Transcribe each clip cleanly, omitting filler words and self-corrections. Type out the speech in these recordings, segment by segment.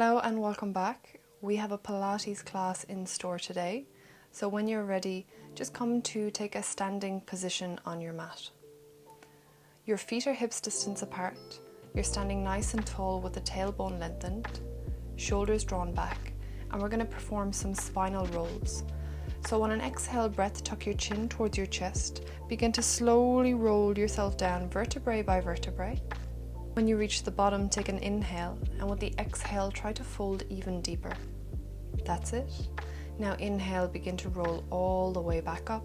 Hello and welcome back. We have a Pilates class in store today, so when you're ready, just come to take a standing position on your mat. Your feet are hips distance apart. You're standing nice and tall with the tailbone lengthened, shoulders drawn back, and we're going to perform some spinal rolls. So on an exhale breath, tuck your chin towards your chest. Begin to slowly roll yourself down vertebrae by vertebrae. When you reach the bottom, take an inhale, and with the exhale, try to fold even deeper. That's it. Now inhale, begin to roll all the way back up,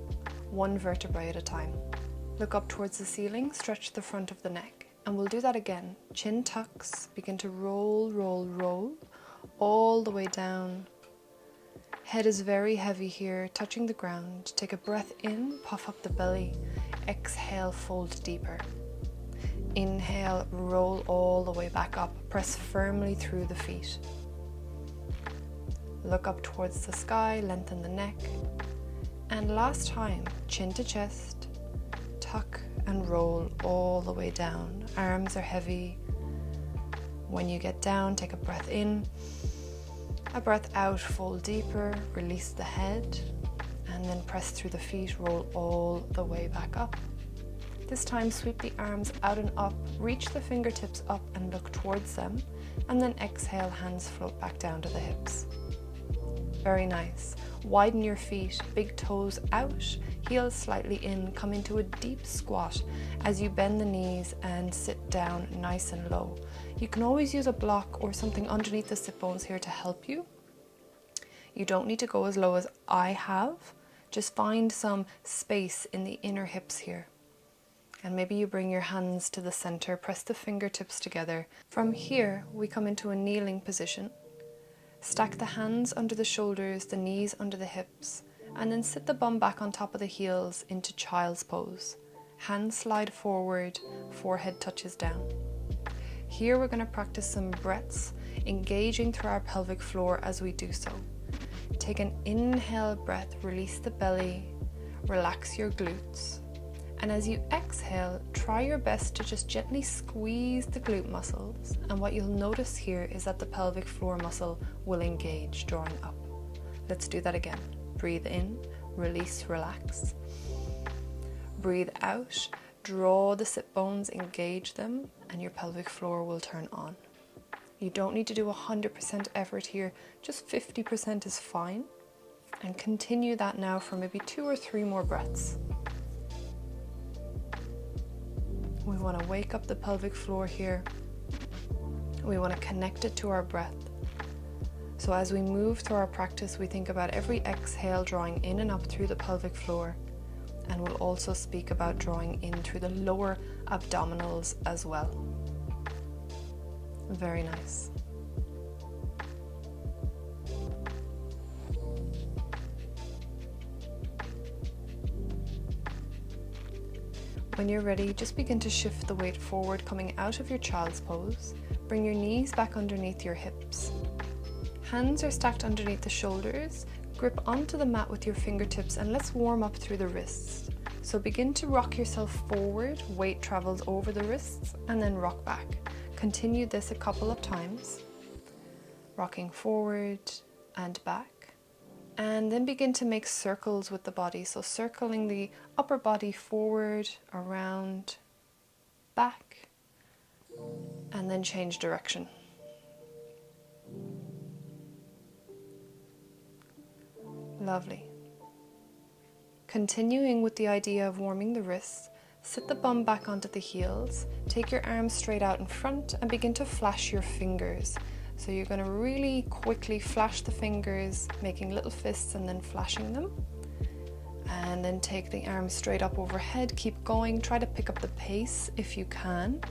one vertebrae at a time. Look up towards the ceiling, stretch the front of the neck, and we'll do that again. Chin tucks, begin to roll, roll, roll, all the way down. Head is very heavy here, touching the ground. Take a breath in, puff up the belly. Exhale, fold deeper. Inhale, roll all the way back up. Press firmly through the feet. Look up towards the sky, lengthen the neck. And last time, chin to chest, tuck and roll all the way down. Arms are heavy. When you get down, take a breath in. A breath out, fold deeper, release the head, and then press through the feet, roll all the way back up. This time, sweep the arms out and up, reach the fingertips up and look towards them, and then exhale, hands float back down to the hips. Very nice. Widen your feet, big toes out, heels slightly in, come into a deep squat as you bend the knees and sit down nice and low. You can always use a block or something underneath the sit bones here to help you. You don't need to go as low as I have, just find some space in the inner hips here. And maybe you bring your hands to the center, press the fingertips together. From here, we come into a kneeling position. Stack the hands under the shoulders, the knees under the hips, and then sit the bum back on top of the heels into child's pose. Hands slide forward, forehead touches down. Here we're going to practice some breaths, engaging through our pelvic floor as we do so. Take an inhale breath, release the belly, relax your glutes. And as you exhale, try your best to just gently squeeze the glute muscles. And what you'll notice here is that the pelvic floor muscle will engage, drawing up. Let's do that again. Breathe in, release, relax. Breathe out, draw the sit bones, engage them, and your pelvic floor will turn on. You don't need to do 100% effort here, just 50% is fine. And continue that now for maybe 2 or 3 more breaths. We want to wake up the pelvic floor here. We want to connect it to our breath. So as we move through our practice, we think about every exhale drawing in and up through the pelvic floor. And we'll also speak about drawing in through the lower abdominals as well. Very nice. When you're ready, just begin to shift the weight forward, coming out of your child's pose. Bring your knees back underneath your hips. Hands are stacked underneath the shoulders. Grip onto the mat with your fingertips and let's warm up through the wrists. So begin to rock yourself forward, weight travels over the wrists, and then rock back. Continue this a couple of times. Rocking forward and back. And then begin to make circles with the body. So circling the upper body forward, around, back, and then change direction. Lovely. Continuing with the idea of warming the wrists, sit the bum back onto the heels, take your arms straight out in front and begin to flash your fingers. So you're going to really quickly flash the fingers, making little fists and then flashing them. And then take the arms straight up overhead, keep going, try to pick up the pace if you can.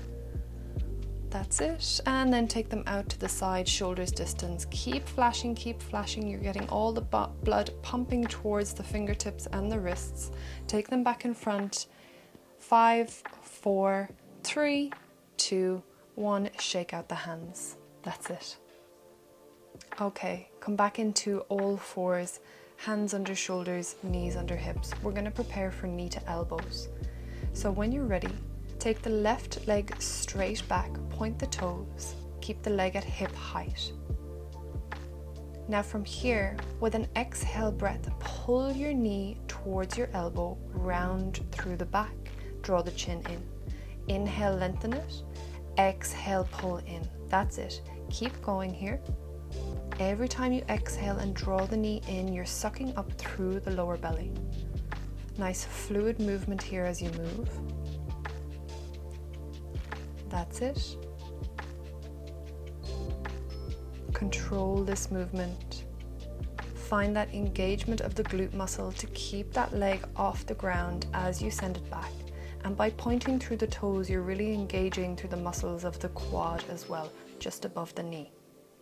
That's it. And then take them out to the side, shoulders distance. Keep flashing, you're getting all the blood pumping towards the fingertips and the wrists. Take them back in front. 5, 4, 3, 2, 1, shake out the hands. That's it. Okay, come back into all fours, hands under shoulders, knees under hips. We're going to prepare for knee to elbows. So when you're ready, take the left leg straight back, point the toes, keep the leg at hip height. Now from here, with an exhale breath, pull your knee towards your elbow, round through the back, draw the chin in. Inhale, lengthen it. Exhale, pull in. That's it. Keep going here. Every time you exhale and draw the knee in, you're sucking up through the lower belly. Nice fluid movement here as you move. That's it. Control this movement. Find that engagement of the glute muscle to keep that leg off the ground as you send it back. And by pointing through the toes, you're really engaging through the muscles of the quad as well, just above the knee.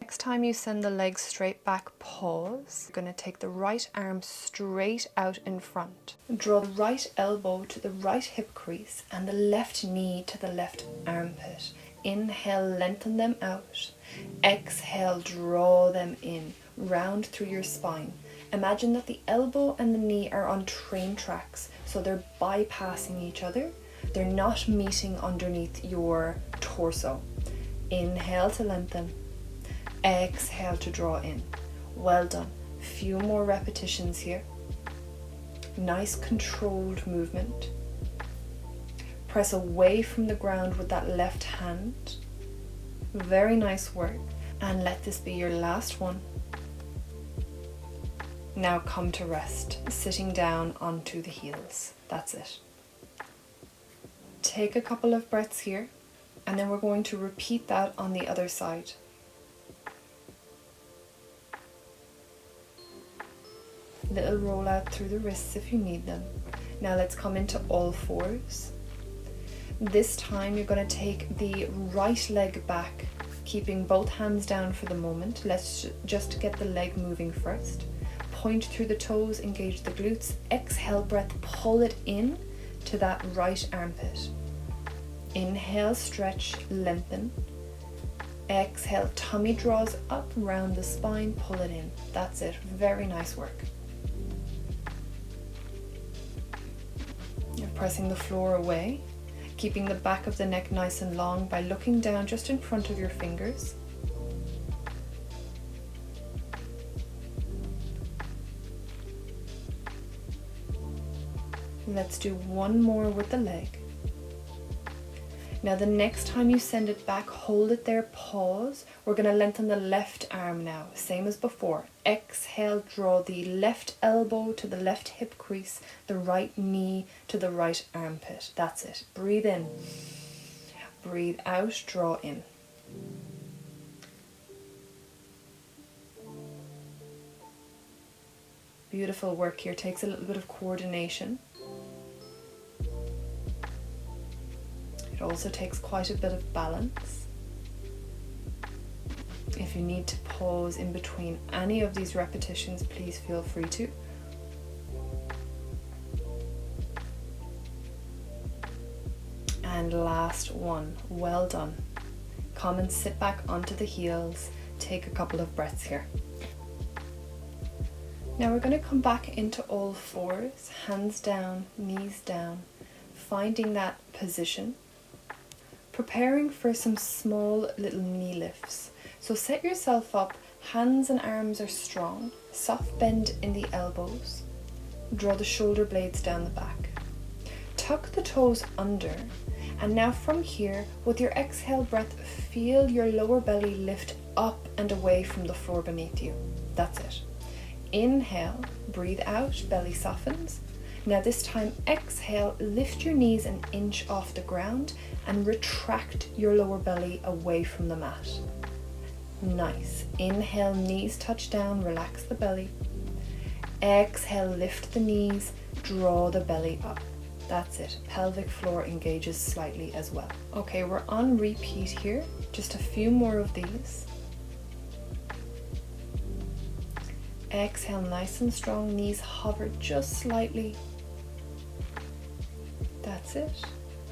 Next time you send the leg straight back, pause. You're going to take the right arm straight out in front. Draw the right elbow to the right hip crease and the left knee to the left armpit. Inhale, lengthen them out. Exhale, draw them in, round through your spine. Imagine that the elbow and the knee are on train tracks, so they're bypassing each other. They're not meeting underneath your torso. Inhale to lengthen. Exhale to draw in. Well done. Few more repetitions here. Nice controlled movement. Press away from the ground with that left hand. Very nice work. And let this be your last one. Now come to rest, sitting down onto the heels. That's it. Take a couple of breaths here, and then we're going to repeat that on the other side. Little roll out through the wrists if you need them. Now let's come into all fours. This time you're going to take the right leg back, keeping both hands down for the moment. Let's just get the leg moving first. Point through the toes, engage the glutes. Exhale breath, pull it in to that right armpit. Inhale, stretch, lengthen. Exhale, tummy draws up round the spine, pull it in. That's it. Very nice work. You're pressing the floor away, keeping the back of the neck nice and long by looking down just in front of your fingers. Let's do one more with the leg. Now the next time you send it back, hold it there, pause. We're going to lengthen the left arm now, same as before. Exhale, draw the left elbow to the left hip crease, the right knee to the right armpit. That's it. Breathe in. Breathe out, draw in. Beautiful work here. Takes a little bit of coordination. It also takes quite a bit of balance. If you need to pause in between any of these repetitions, please feel free to. And last one. Well done. Come and sit back onto the heels. Take a couple of breaths here. Now we're going to come back into all fours, hands down, knees down, finding that position. Preparing for some small little knee lifts. So set yourself up, hands and arms are strong, soft bend in the elbows, draw the shoulder blades down the back. Tuck the toes under, and now from here, with your exhale breath, feel your lower belly lift up and away from the floor beneath you. That's it. Inhale, breathe out, belly softens. Now this time, exhale, lift your knees an inch off the ground and retract your lower belly away from the mat. Nice. Inhale, knees touch down, relax the belly. Exhale, lift the knees, draw the belly up. That's it. Pelvic floor engages slightly as well. Okay, we're on repeat here. Just a few more of these. Exhale, nice and strong, knees hover just slightly. That's it.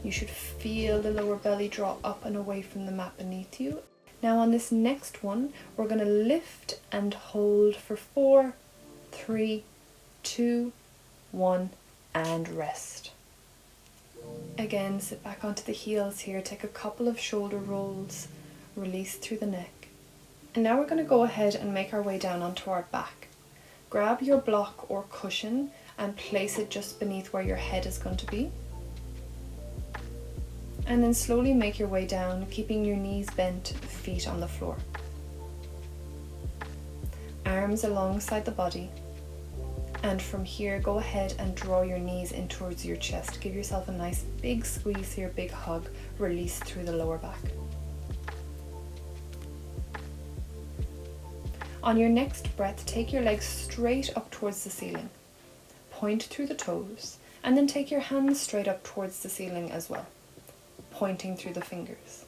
You should feel the lower belly draw up and away from the mat beneath you. Now on this next one, we're going to lift and hold for 4, 3, 2, 1, and rest. Again, sit back onto the heels here. Take a couple of shoulder rolls. Release through the neck. And now we're going to go ahead and make our way down onto our back. Grab your block or cushion and place it just beneath where your head is going to be. And then slowly make your way down, keeping your knees bent, feet on the floor. Arms alongside the body. And from here, go ahead and draw your knees in towards your chest. Give yourself a nice big squeeze here, big hug. Release through the lower back. On your next breath, take your legs straight up towards the ceiling. Point through the toes, and then take your hands straight up towards the ceiling as well, pointing through the fingers.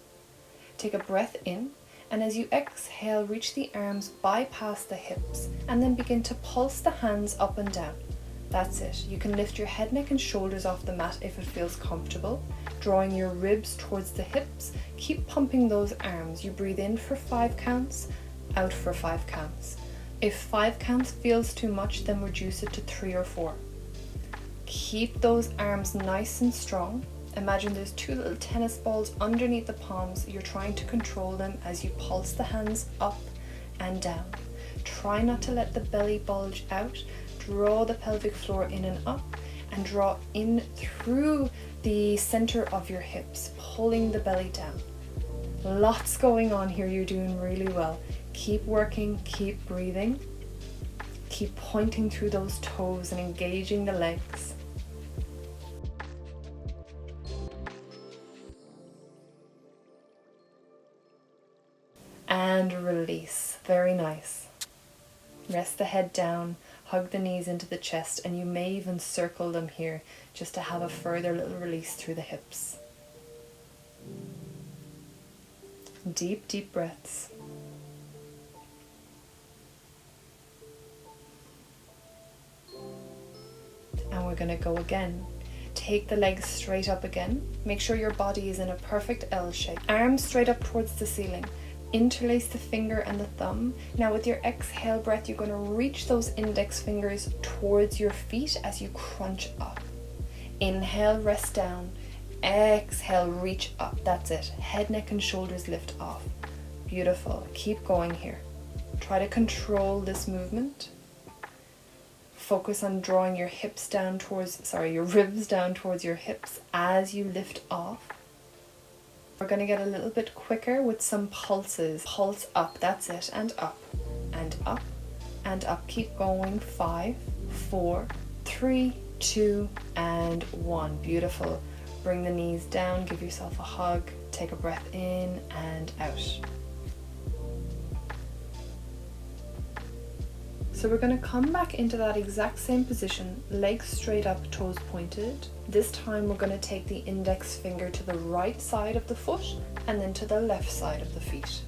Take a breath in, and as you exhale, reach the arms, bypass the hips, and then begin to pulse the hands up and down. That's it. You can lift your head, neck, and shoulders off the mat if it feels comfortable, drawing your ribs towards the hips. Keep pumping those arms. You breathe in for 5 counts, out for 5 counts. If 5 counts feels too much, then reduce it to 3 or 4. Keep those arms nice and strong. Imagine there's 2 little tennis balls underneath the palms. You're trying to control them as you pulse the hands up and down. Try not to let the belly bulge out. Draw the pelvic floor in and up, and draw in through the center of your hips, pulling the belly down. Lots going on here. You're doing really well. Keep working, keep breathing. Keep pointing through those toes and engaging the legs. And release. Very nice. Rest the head down, hug the knees into the chest, and you may even circle them here just to have a further little release through the hips. Deep, deep breaths. And we're going to go again. Take the legs straight up again. Make sure your body is in a perfect L shape. Arms straight up towards the ceiling. Interlace the finger and the thumb. Now with your exhale breath, you're going to reach those index fingers towards your feet as you crunch up. Inhale, rest down. Exhale, reach up. That's it. Head, neck, and shoulders lift off. Beautiful. Keep going here. Try to control this movement. Focus on drawing your ribs down towards your hips as you lift off. We're going to get a little bit quicker with some pulses. Pulse up, that's it, and up, and up, and up. Keep going. 5, 4, 3, 2, and 1. Beautiful. Bring the knees down, give yourself a hug, take a breath in and out. So we're going to come back into that exact same position, legs straight up, toes pointed. This time we're going to take the index finger to the right side of the foot and then to the left side of the feet.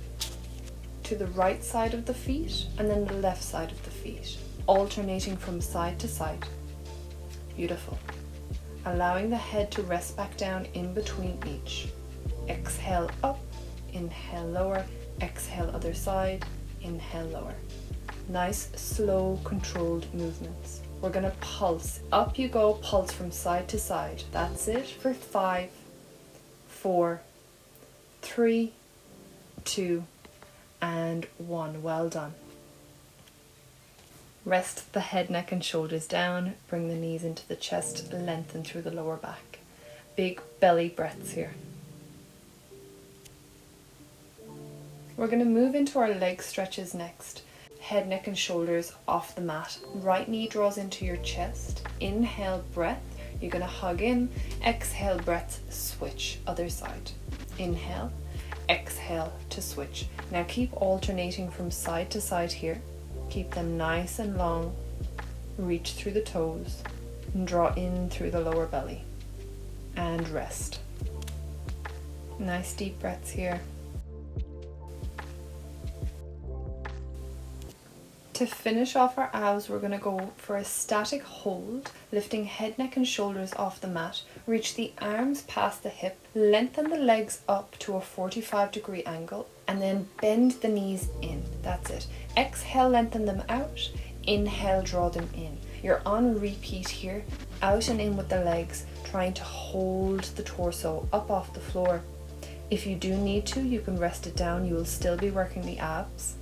To the right side of the feet and then the left side of the feet, alternating from side to side. Beautiful. Allowing the head to rest back down in between each. Exhale up, inhale lower, exhale other side, inhale lower. Nice, slow, controlled movements. We're going to pulse. Up you go, pulse from side to side. That's it for 5, 4, 3, 2, and 1. Well done. Rest the head, neck, and shoulders down. Bring the knees into the chest, lengthen through the lower back. Big belly breaths here. We're going to move into our leg stretches next. Head, neck, and shoulders off the mat. Right knee draws into your chest. Inhale, breath. You're going to hug in. Exhale, breath, switch. Other side. Inhale, exhale to switch. Now keep alternating from side to side here. Keep them nice and long. Reach through the toes and draw in through the lower belly. And rest. Nice deep breaths here. To finish off our abs, we're going to go for a static hold, lifting head, neck, and shoulders off the mat. Reach the arms past the hip, lengthen the legs up to a 45-degree angle, and then bend the knees in. That's it. Exhale, lengthen them out. Inhale, draw them in. You're on repeat here, out and in with the legs, trying to hold the torso up off the floor. If you do need to, you can rest it down. You will still be working the abs.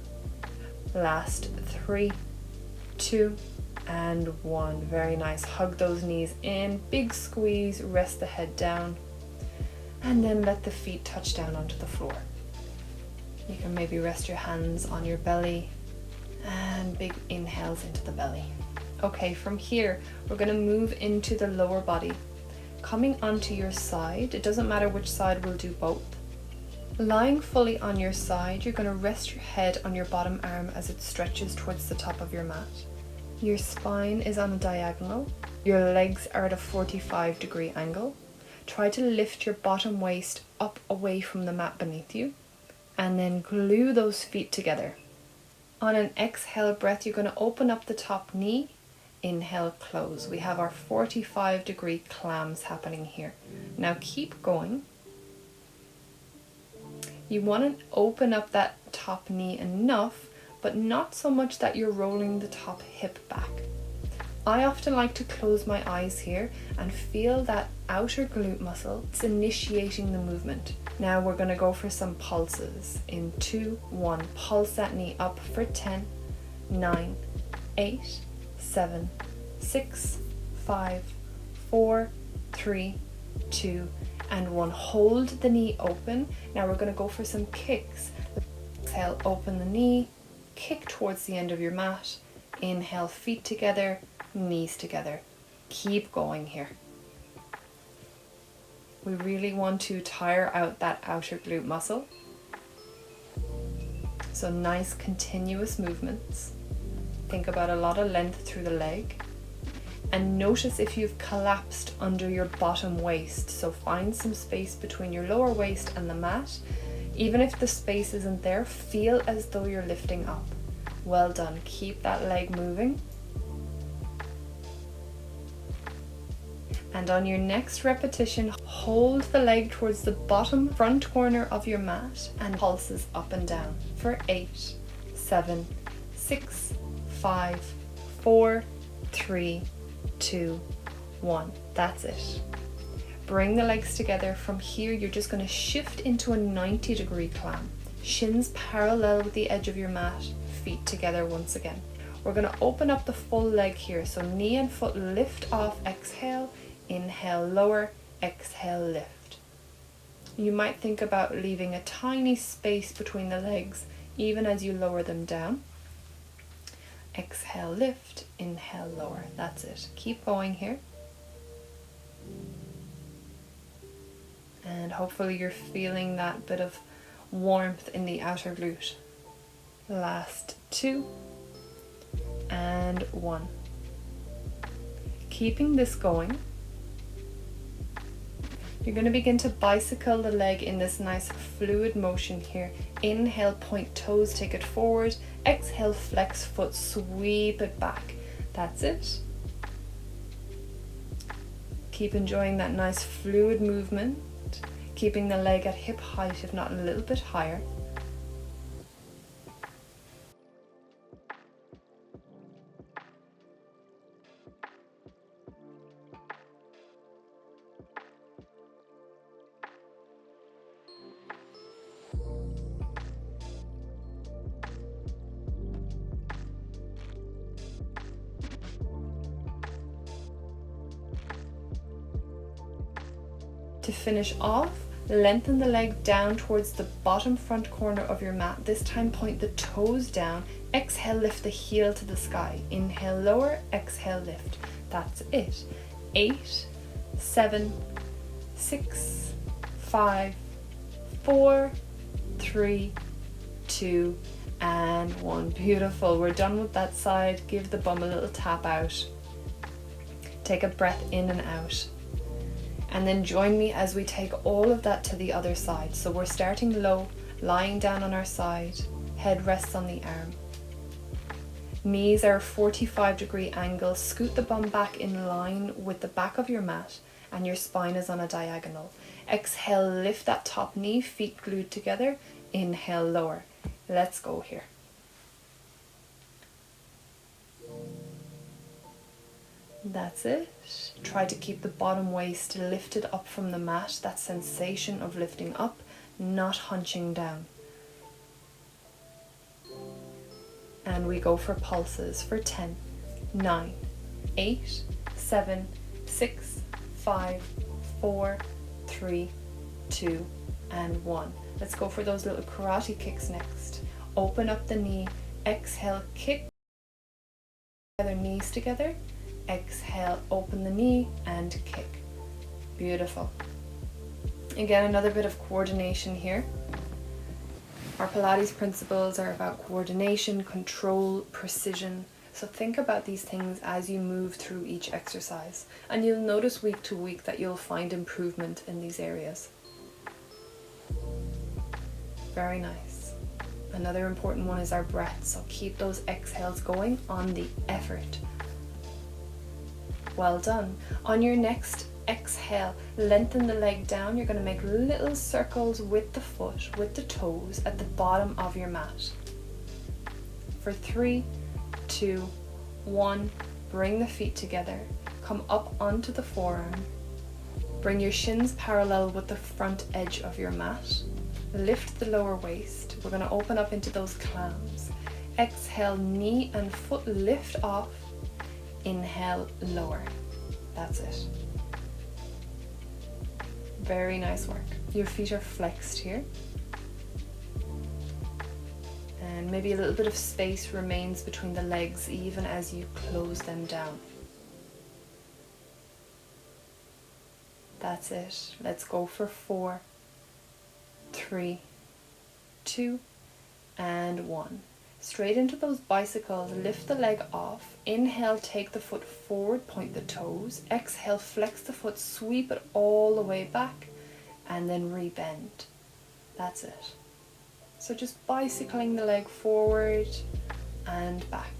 Last 3, 2, and 1. Very nice. Hug those knees in, big squeeze, rest the head down, and then let the feet touch down onto the floor. You can maybe rest your hands on your belly and big inhales into the belly. Okay, from here, we're going to move into the lower body. Coming onto your side, it doesn't matter which side, we'll do both. Lying fully on your side, you're going to rest your head on your bottom arm as it stretches towards the top of your mat. Your spine is on a diagonal. Your legs are at a 45-degree angle. Try to lift your bottom waist up away from the mat beneath you, and then glue those feet together. On an exhale breath, you're going to open up the top knee. Inhale, close. We have our 45-degree clams happening here. Now keep going. You want to open up that top knee enough, but not so much that you're rolling the top hip back. I often like to close my eyes here and feel that outer glute muscle. It's initiating the movement. Now we're going to go for some pulses. In 2, 1, pulse that knee up for 10, 9, 8, 7, 6, 5, 4, 3, 2, and 1. Hold the knee open. Now we're going to go for some kicks. Exhale, open the knee, kick towards the end of your mat. Inhale, feet together, knees together. Keep going here. We really want to tire out that outer glute muscle. So nice continuous movements. Think about a lot of length through the leg. And notice if you've collapsed under your bottom waist. So find some space between your lower waist and the mat. Even if the space isn't there, feel as though you're lifting up. Well done. Keep that leg moving. And on your next repetition, hold the leg towards the bottom front corner of your mat and pulses up and down for 8, 7, 6, 5, 4, 3, 2, 1. That's it. Bring the legs together. From here, you're just going to shift into a 90-degree clam. Shins parallel with the edge of your mat, feet together once again. We're going to open up the full leg here. So knee and foot lift off, exhale, inhale, lower, exhale, lift. You might think about leaving a tiny space between the legs, even as you lower them down. Exhale, lift, inhale, lower. That's it. Keep going here. And hopefully you're feeling that bit of warmth in the outer glute. Last 2 and 1. Keeping this going, you're going to begin to bicycle the leg in this nice fluid motion here. Inhale, point toes, take it forward. Exhale, flex foot, sweep it back. That's it. Keep enjoying that nice fluid movement, keeping the leg at hip height, if not a little bit higher. To finish off, lengthen the leg down towards the bottom front corner of your mat. This time point the toes down. Exhale, lift the heel to the sky. Inhale, lower, exhale, lift. That's it. 8, 7, 6, 5, 4, 3, 2, and 1. Beautiful. We're done with that side. Give the bum a little tap out. Take a breath in and out. And then join me as we take all of that to the other side. So we're starting low, lying down on our side, head rests on the arm. Knees are a 45-degree angle. Scoot the bum back in line with the back of your mat, and your spine is on a diagonal. Exhale, lift that top knee, feet glued together. Inhale, lower. Let's go here. That's it. Try to keep the bottom waist lifted up from the mat, that sensation of lifting up, not hunching down. And we go for pulses for 10, 9, 8, 7, 6, 5, 4, 3, 2, and 1. Let's go for those little karate kicks next. Open up the knee, exhale, kick, other knees together, exhale, open the knee and kick. Beautiful. Again, another bit of coordination here. Our Pilates principles are about coordination, control, precision. So think about these things as you move through each exercise, and you'll notice week to week that you'll find improvement in these areas. Very nice. Another important one is our breath, so keep those exhales going on the effort. Well done. On your next exhale, lengthen the leg down. You're going to make little circles with the foot, with the toes at the bottom of your mat. For 3, 2, 1, bring the feet together. Come up onto the forearm. Bring your shins parallel with the front edge of your mat. Lift the lower waist. We're going to open up into those clams. Exhale, knee and foot lift off. Inhale, lower. That's it. Very nice work. Your feet are flexed here. And maybe a little bit of space remains between the legs even as you close them down. That's it. Let's go for 4, 3, 2, and 1. Straight into those bicycles, lift the leg off. Inhale, take the foot forward, point the toes. Exhale, flex the foot, sweep it all the way back, and then rebend. That's it. So just bicycling the leg forward and back.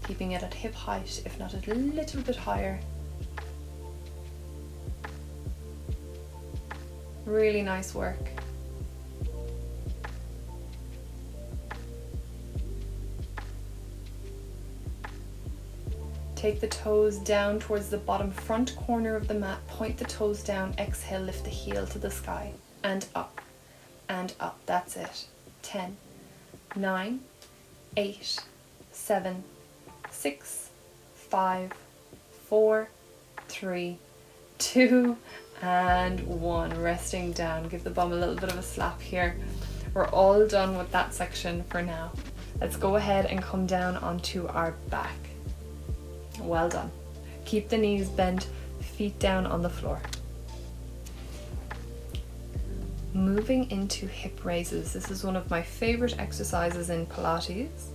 Keeping it at hip height, if not a little bit higher. Really nice work. Take the toes down towards the bottom front corner of the mat. Point the toes down. Exhale, lift the heel to the sky. And up. And up. That's it. 10, 9, 8, 7, 6, 5, 4, 3, 2, and 1. Resting down. Give the bum a little bit of a slap here. We're all done with that section for now. Let's go ahead and come down onto our back. Well done. Keep the knees bent, feet down on the floor. Moving into hip raises. This is one of my favorite exercises in Pilates.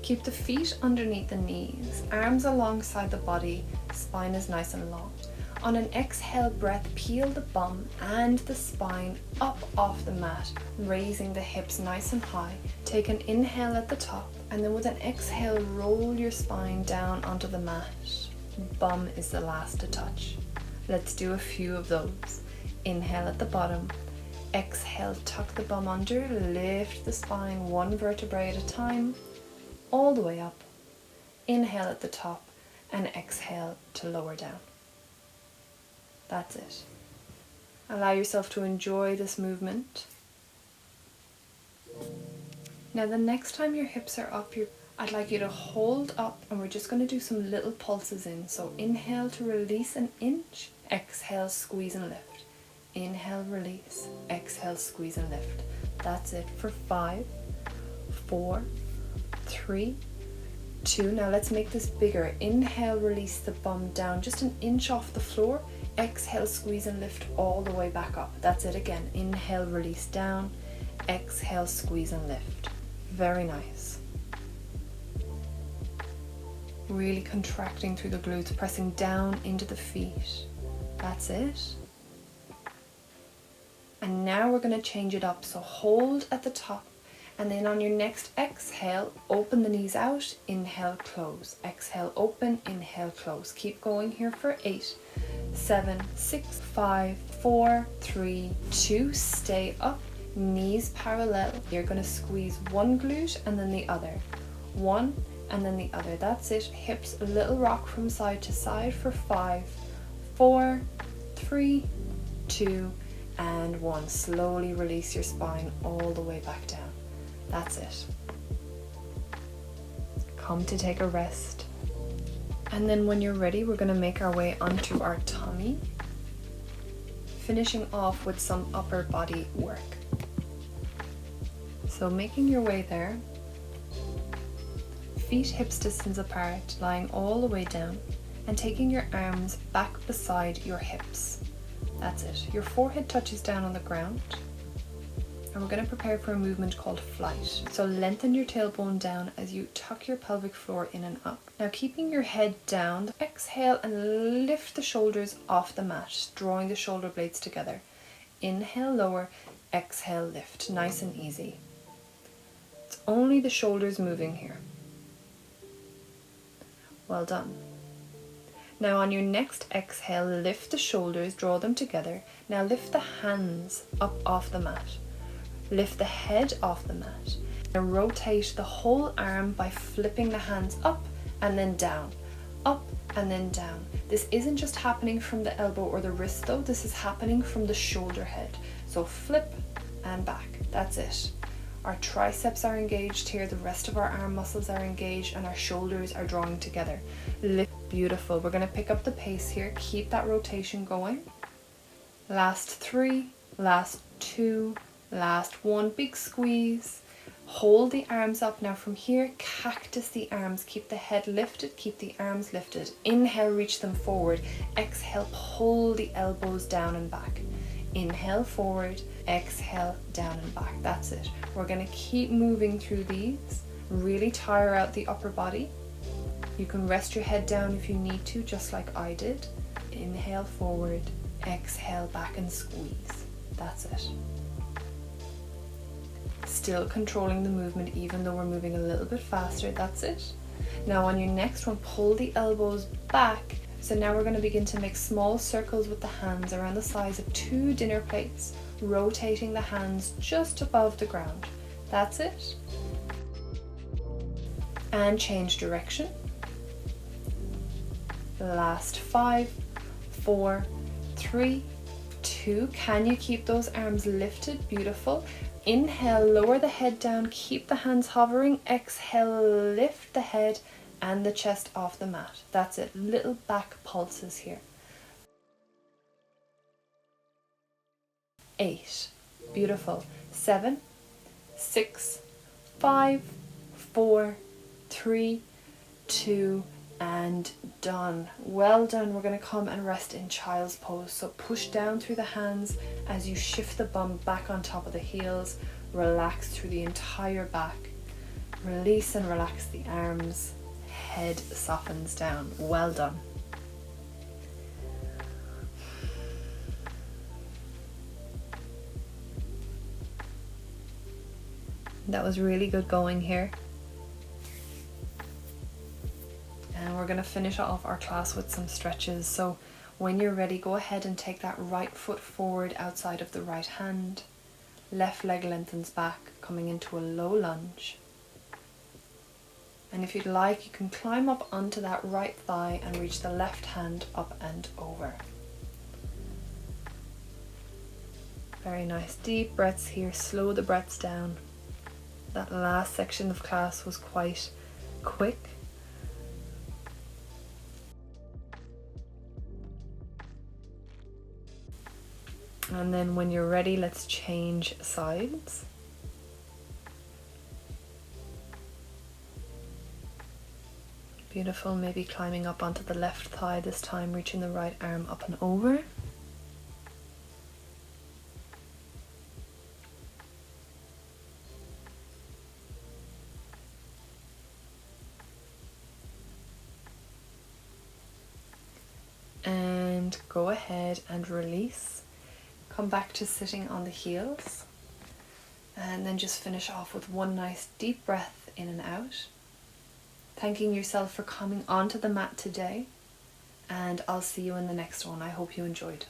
Keep the feet underneath the knees, arms alongside the body, spine is nice and long. On an exhale breath, peel the bum and the spine up off the mat, raising the hips nice and high. Take an inhale at the top, and then with an exhale, roll your spine down onto the mat. Bum is the last to touch. Let's do a few of those. Inhale at the bottom. Exhale, tuck the bum under, lift the spine one vertebrae at a time, all the way up. Inhale at the top, and exhale to lower down. That's it. Allow yourself to enjoy this movement. Now the next time your hips are up, I'd like you to hold up, and we're just going to do some little pulses in. So inhale to release an inch, exhale, squeeze and lift. Inhale, release, exhale, squeeze and lift. That's it for 5, 4, 3, 2. Now let's make this bigger. Inhale, release the bum down just an inch off the floor. Exhale, squeeze and lift all the way back up. That's it again. Inhale, release down. Exhale, squeeze and lift. Very nice. Really contracting through the glutes, pressing down into the feet. That's it. And now we're going to change it up. So hold at the top, and then on your next exhale, open the knees out. Inhale, close. Exhale, open. Inhale, close. Keep going here for 8, 7, 6, 5, 4, 3, 2. Stay up. Knees parallel. You're going to squeeze one glute and then the other. One and then the other. That's it. Hips a little rock from side to side for 5, 4, 3, 2, and 1. Slowly release your spine all the way back down. That's it. Come to take a rest. And then when you're ready, we're going to make our way onto our tummy, finishing off with some upper body work. So making your way there, feet hips distance apart, lying all the way down, and taking your arms back beside your hips. That's it. Your forehead touches down on the ground. And we're going to prepare for a movement called flight. So lengthen your tailbone down as you tuck your pelvic floor in and up. Now keeping your head down, exhale and lift the shoulders off the mat, drawing the shoulder blades together. Inhale, lower, exhale, lift. Nice and easy. It's only the shoulders moving here. Well done. Now on your next exhale, lift the shoulders, draw them together. Now lift the hands up off the mat. Lift the head off the mat. And rotate the whole arm by flipping the hands up and then down. Up and then down. This isn't just happening from the elbow or the wrist though, this is happening from the shoulder head. So flip and back. That's it. Our triceps are engaged here, the rest of our arm muscles are engaged, and our shoulders are drawing together. Lift. Beautiful. We're going to pick up the pace here. Keep that rotation going. Last 3, last 2, last 1. Big squeeze. Hold the arms up. Now from here, cactus the arms. Keep the head lifted, keep the arms lifted. Inhale, reach them forward. Exhale, pull the elbows down and back. Inhale, forward. Exhale, down and back. That's it. We're going to keep moving through these. Really tire out the upper body. You can rest your head down if you need to, just like I did. Inhale, forward. Exhale, back and squeeze. That's it. Still controlling the movement even though we're moving a little bit faster. That's it. Now on your next one, pull the elbows back. So now we're going to begin to make small circles with the hands around the size of 2 dinner plates, rotating the hands just above the ground. That's it. And change direction. Last 5, 4, 3, 2. Can you keep those arms lifted? Beautiful. Inhale, lower the head down, keep the hands hovering. Exhale, lift the head and the chest off the mat. That's it. Little back pulses here. 8. Beautiful. 7, 6, 5, 4, 3, 2, and done. Well done. We're going to come and rest in child's pose. So push down through the hands as you shift the bum back on top of the heels. Relax through the entire back. Release and relax the arms. Head softens down. Well done. That was really good going here. And we're going to finish off our class with some stretches. So when you're ready, go ahead and take that right foot forward outside of the right hand. Left leg lengthens back, coming into a low lunge. And if you'd like, you can climb up onto that right thigh and reach the left hand up and over. Very nice. Deep breaths here. Slow the breaths down. That last section of class was quite quick. And then when you're ready, let's change sides. Beautiful, maybe climbing up onto the left thigh this time, reaching the right arm up and over. And go ahead and release. Come back to sitting on the heels. And then just finish off with one nice deep breath in and out. Thanking yourself for coming onto the mat today, and I'll see you in the next one. I hope you enjoyed.